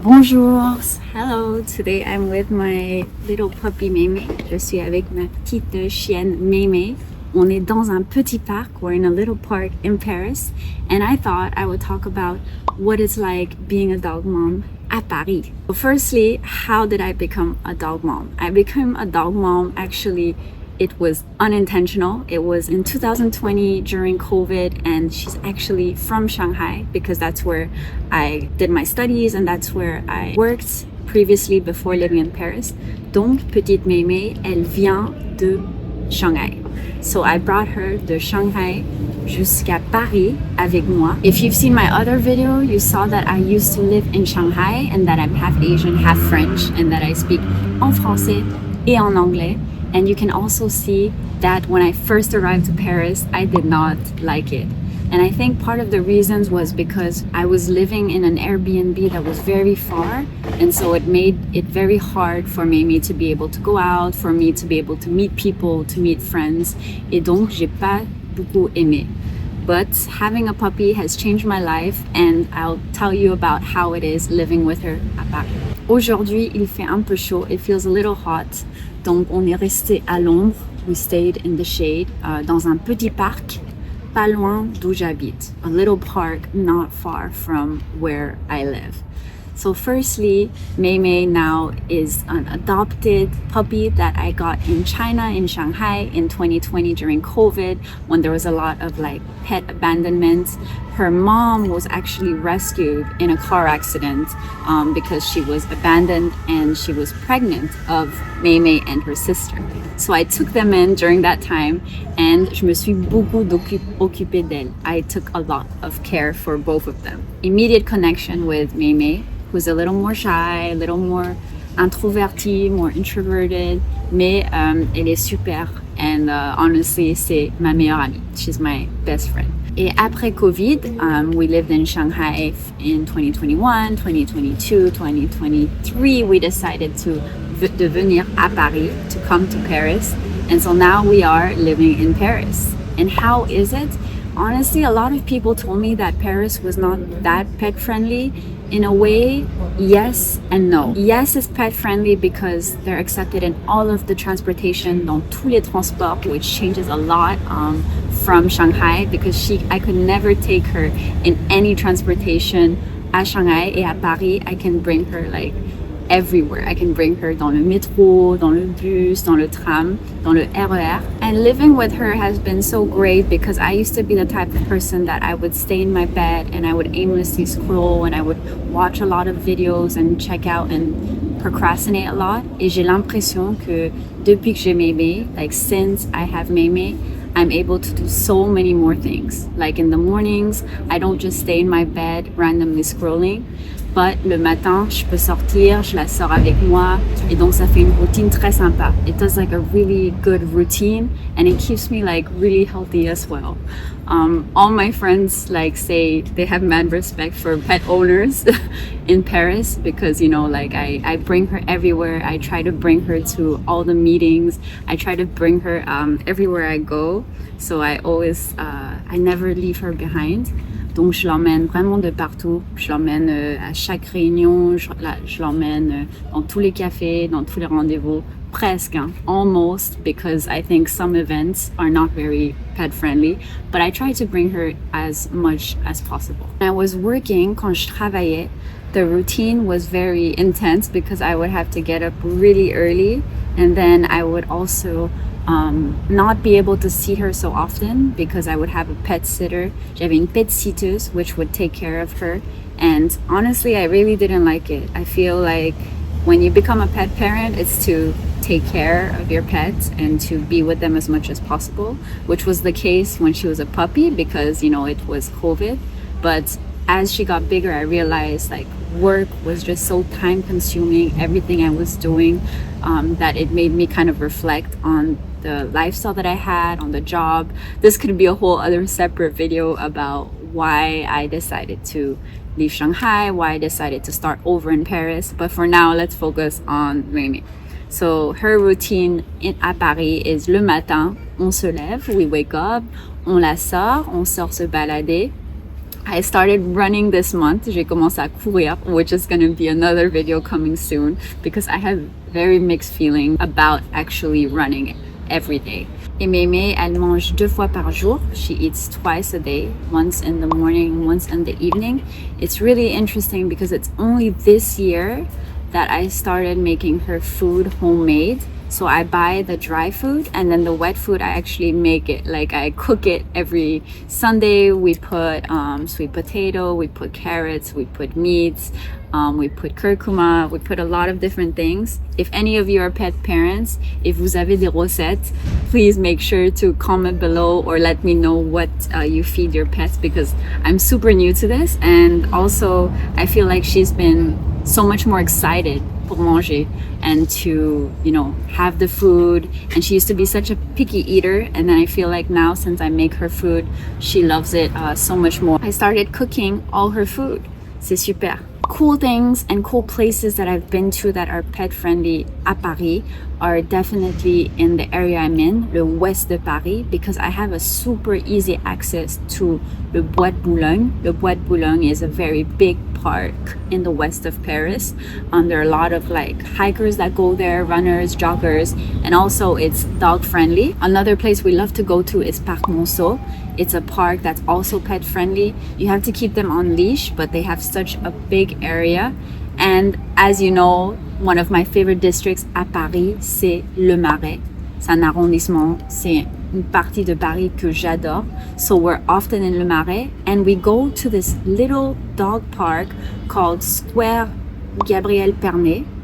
Bonjour, hello. Today I'm with my little puppy Meimei. Je suis avec ma petite chienne Meimei. On est dans un petit parc. We're in a little park in Paris, and I thought I would talk about what it's like being a dog mom at Paris. So firstly, how did I become a dog mom? I became a dog mom actually. It was unintentional. It was in 2020 during COVID, and she's actually from Shanghai because that's where I did my studies and that's where I worked previously before living in Paris. Donc, petite Meimei, elle vient de Shanghai. So I brought her de Shanghai jusqu'à Paris avec moi. If you've seen my other video, you saw that I used to live in Shanghai and that I'm half Asian, half French, and that I speak en français et en anglais. And you can also see that when I first arrived to Paris, I did not like it. And I think part of the reasons was because I was living in an Airbnb that was very far. And so it made it very hard for Meimei to be able to go out, for me to be able to meet people, to meet friends. Et donc, j'ai pas beaucoup aimé. But having a puppy has changed my life, and I'll tell you about how it is living with her à Paris. Aujourd'hui, il fait un peu chaud. It feels a little hot. Donc, on est resté à l'ombre. We stayed in the shade, dans un petit parc, pas loin d'où j'habite. A little park not far from where I live. So firstly, Meimei now is an adopted puppy that I got in China, in Shanghai in 2020 during COVID, when there was a lot of pet abandonment. Her mom was actually rescued in a car accident because she was abandoned and she was pregnant of Meimei and her sister. So I took them in during that time, and je me suis beaucoup occupée d'elle. I took a lot of care for both of them. Immediate connection with Meimei, who's a little more shy, a little more introvertie, more introverted, mais elle est super. And honestly, c'est ma meilleure amie. She's my best friend. Et après COVID, we lived in Shanghai in 2021, 2022, 2023. We decided to venir à Paris, to come to Paris. And so now we are living in Paris. And how is it? Honestly, a lot of people told me that Paris was not that pet friendly. In a way, yes and no. Yes, it's pet friendly because they're accepted in all of the transportation, dans tous les transports, which changes a lot from Shanghai, because I could never take her in any transportation à Shanghai, et à Paris I can bring her everywhere. I can bring her dans le métro, dans le bus, dans le tram, dans le RER. And living with her has been so great because I used to be the type of person that I would stay in my bed and I would aimlessly scroll and I would watch a lot of videos and check out and procrastinate a lot. Et j'ai l'impression que depuis que j'ai Meimei, since I have Meimei, I'm able to do so many more things. Like in the mornings, I don't just stay in my bed randomly scrolling. But le matin, je peux sortir, je la sors avec moi, et donc ça fait une routine très sympa. It does a really good routine, and it keeps me really healthy as well. All my friends say they have mad respect for pet owners in Paris because I bring her everywhere. I try to bring her to all the meetings. I try to bring her everywhere I go. So I always I never leave her behind. Donc je l'emmène vraiment de partout, je l'emmène à chaque réunion, je l'emmène dans tous les cafés, dans tous les rendez-vous, presque, almost, because I think some events are not very pet friendly, but I try to bring her as much as possible. When I was working, quand je travaillais, the routine was very intense because I would have to get up really early, and then I would also not be able to see her so often because I would have a pet sitter. J'avais une pet sitteuse which would take care of her, and honestly I really didn't like it. I feel like when you become a pet parent, it's to take care of your pets and to be with them as much as possible, which was the case when she was a puppy because it was COVID. But as she got bigger, I realized work was just so time consuming, everything I was doing, that it made me kind of reflect on the lifestyle that I had, on the job. This could be a whole other separate video about why I decided to leave Shanghai, why I decided to start over in Paris. But for now, let's focus on Meimei. So her routine à Paris is le matin, on se lève, we wake up, on la sort se balader. I started running this month. J'ai commencé à courir, which is going to be another video coming soon because I have very mixed feeling about actually running every day. Et Meimei, elle mange 2 fois par jour. She eats twice a day, once in the morning, once in the evening. It's really interesting because it's only this year that I started making her food homemade. So I buy the dry food and then the wet food, I actually make it. Like I cook it every Sunday. We put sweet potato, we put carrots, we put meats, we put curcuma, we put a lot of different things. If any of you are pet parents, if vous avez des recettes, please make sure to comment below or let me know what you feed your pets because I'm super new to this. And also I feel like she's been so much more excited pour manger and to, you know, have the food. And she used to be such a picky eater, and then I feel like now since I make her food, she loves it so much more. I started cooking all her food. C'est super. Cool things and cool places that I've been to that are pet friendly à Paris are definitely in the area I'm in, le ouest de Paris, because I have a super easy access to le Bois de Boulogne. Le Bois de Boulogne is a very big park in the west of Paris. There are a lot of like hikers that go there, runners, joggers, and also it's dog friendly. Another place we love to go to is Parc Monceau. It's a park that's also pet friendly. You have to keep them on leash, but they have such a big area. And as you know, one of my favorite districts à Paris, c'est Le Marais. C'est un arrondissement, c'est une partie de Paris que j'adore. So we're often in Le Marais and we go to this little dog park called Square Gabrielle,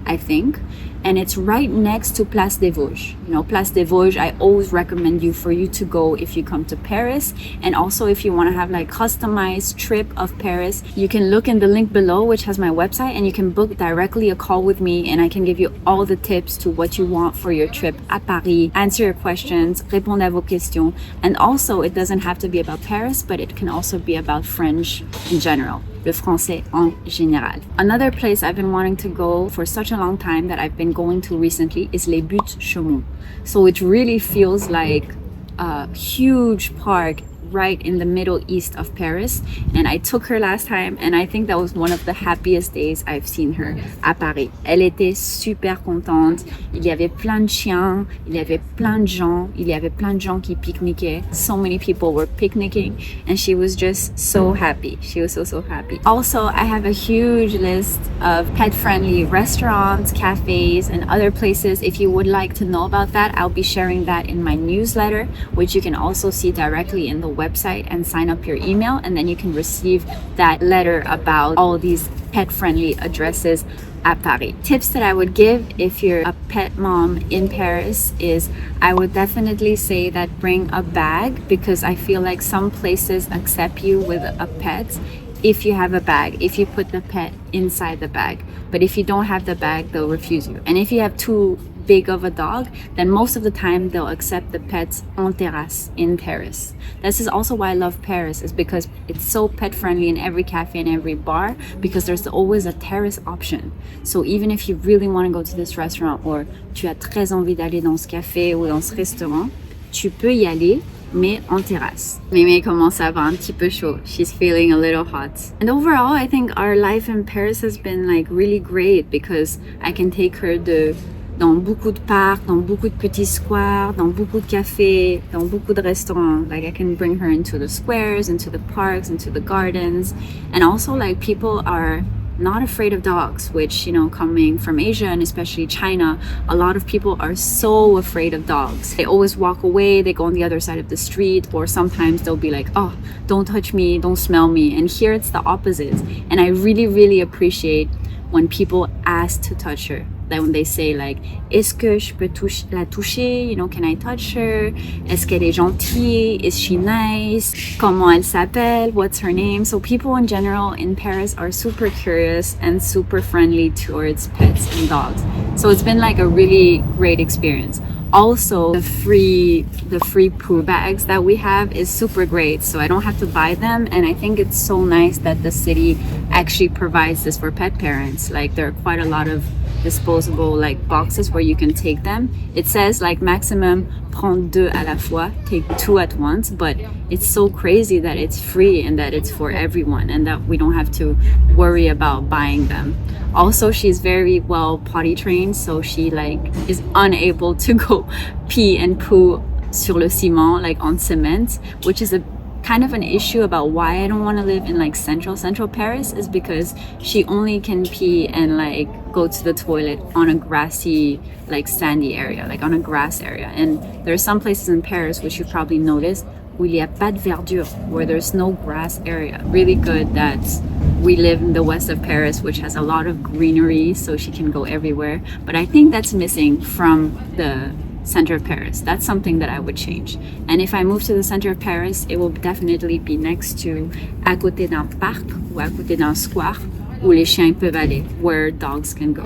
I think. And it's right next to Place des Vosges. You know, Place des Vosges, I always recommend for you to go if you come to Paris. And also if you want to have like customized trip of Paris, you can look in the link below, which has my website, and you can book directly a call with me and I can give you all the tips to what you want for your trip à Paris, answer your questions, répondre à vos questions. And also it doesn't have to be about Paris, but it can also be about French in general. Le français en général. Another place I've been wanting to go for such a long time that I've been going to recently is Les Buttes-Chaumont. So it really feels like a huge park right in the middle east of Paris, and I took her last time and I think that was one of the happiest days I've seen her à Paris. Elle était super contente. Il y avait plein de chiens, il y avait plein de gens, il y avait plein de gens qui pique-niquaient. So many people were picnicking and she was just so happy. She was so happy. Also, I have a huge list of pet-friendly restaurants, cafes, and other places. If you would like to know about that, I'll be sharing that in my newsletter, which you can also see directly in the website and sign up your email, and then you can receive that letter about all these pet-friendly addresses at Paris. Tips that I would give if you're a pet mom in Paris is I would definitely say that bring a bag, because I feel like some places accept you with a pet if you have a bag, if you put the pet inside the bag. But if you don't have the bag, they'll refuse you. And if you have too big of a dog, then most of the time they'll accept the pets en terrasse in Paris. This is also why I love Paris, is because it's so pet friendly in every cafe and every bar, because there's always a terrace option. So even if you really want to go to this restaurant, or tu as très envie d'aller dans ce café ou dans ce restaurant, tu peux y aller, mais en terrasse. Meimei commence à avoir un petit peu chaud. She's feeling a little hot. And overall, I think our life in Paris has been like really great, because I can take her dans beaucoup de parcs, dans beaucoup de petits squares, dans beaucoup de cafés, dans beaucoup de restaurants. Like I can bring her into the squares, into the parks, into the gardens. And also like people are not afraid of dogs, which, you know, coming from Asia and especially China, a lot of people are so afraid of dogs. They always walk away, they go on the other side of the street, or sometimes they'll be like, oh, don't touch me, don't smell me. And here it's the opposite. And I really appreciate when people ask to touch her. Like when they say like, est-ce que je peux la toucher? You know, can I touch her? Est-ce qu'elle est gentille? Is she nice? Comment elle s'appelle? What's her name? So people in general in Paris are super curious and super friendly towards pets and dogs. So it's been like a really great experience. Also, the free poo bags that we have is super great, so I don't have to buy them. And I think it's so nice that the city actually provides this for pet parents. Like there are quite a lot of disposable like boxes where you can take them. It says like maximum prends 2 à la fois, take 2 at once, but it's so crazy that it's free and that it's for everyone and that we don't have to worry about buying them. Also, she's very well potty trained, so she like is unable to go pee and poo sur le ciment, like on cement, which is a kind of an issue about why I don't want to live in like central Paris, is because she only can pee and like go to the toilet on a grassy, like sandy area, like on a grass area. And there are some places in Paris, which you've probably noticed, où il y a pas de verdure, where there's no grass area. Really good that we live in the west of Paris, which has a lot of greenery, so she can go everywhere. But I think that's missing from the center of Paris. That's something that I would change. And if I move to the center of Paris, it will definitely be next to, à côté d'un parc ou à côté d'un square où les chiens peuvent aller, where dogs can go.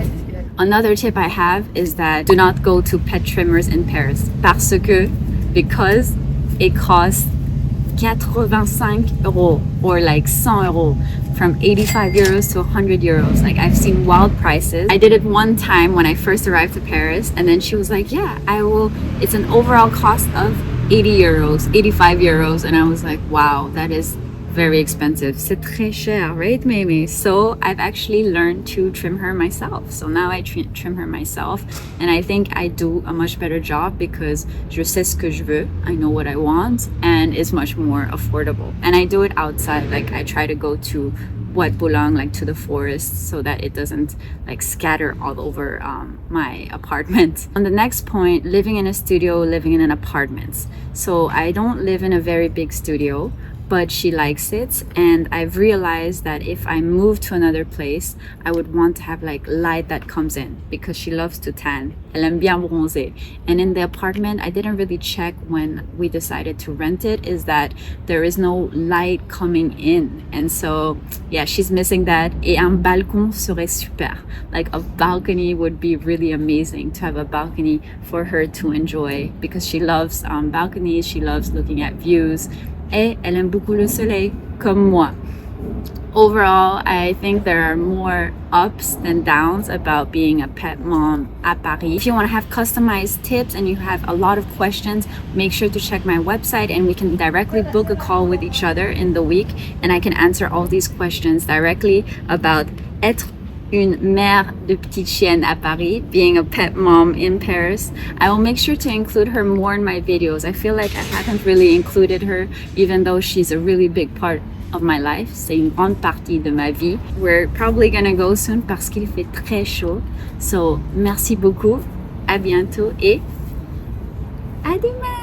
Another tip I have is that do not go to pet trimmers in Paris because it costs 85 euros or like 100 euros, from 85 euros to 100 euros. Like I've seen wild prices. I did it one time when I first arrived to Paris, and then she was like, yeah, I will, it's an overall cost of 80 euros, 85 euros. And I was like, wow, that is very expensive. C'est très cher, right, Meimei? So I've actually learned to trim her myself. So now I trim her myself, and I think I do a much better job because je sais ce que je veux, I know what I want, and it's much more affordable. And I do it outside. Like I try to go to what belong like to the forest so that it doesn't like scatter all over my apartment. On the next point, living in a studio, living in an apartment. So I don't live in a very big studio, but she likes it, and I've realized that if I move to another place, I would want to have like light that comes in because she loves to tan. Elle aime bien bronzer. And in the apartment, I didn't really check when we decided to rent it, is that there is no light coming in. And so yeah, she's missing that. Et un balcon serait super. Like a balcony would be really amazing, to have a balcony for her to enjoy, because she loves balconies, she loves looking at views. Et elle aime beaucoup le soleil, comme moi. Overall, I think there are more ups than downs about being a pet mom at Paris. If you want to have customized tips and you have a lot of questions, make sure to check my website, and we can directly book a call with each other in the week, and I can answer all these questions directly about être une mère de petite chienne à Paris, being a pet mom in Paris. I will make sure to include her more in my videos. I feel like I haven't really included her, even though she's a really big part of my life. C'est une grande partie de ma vie. We're probably gonna go soon parce qu'il fait très chaud. So, merci beaucoup, à bientôt et à demain!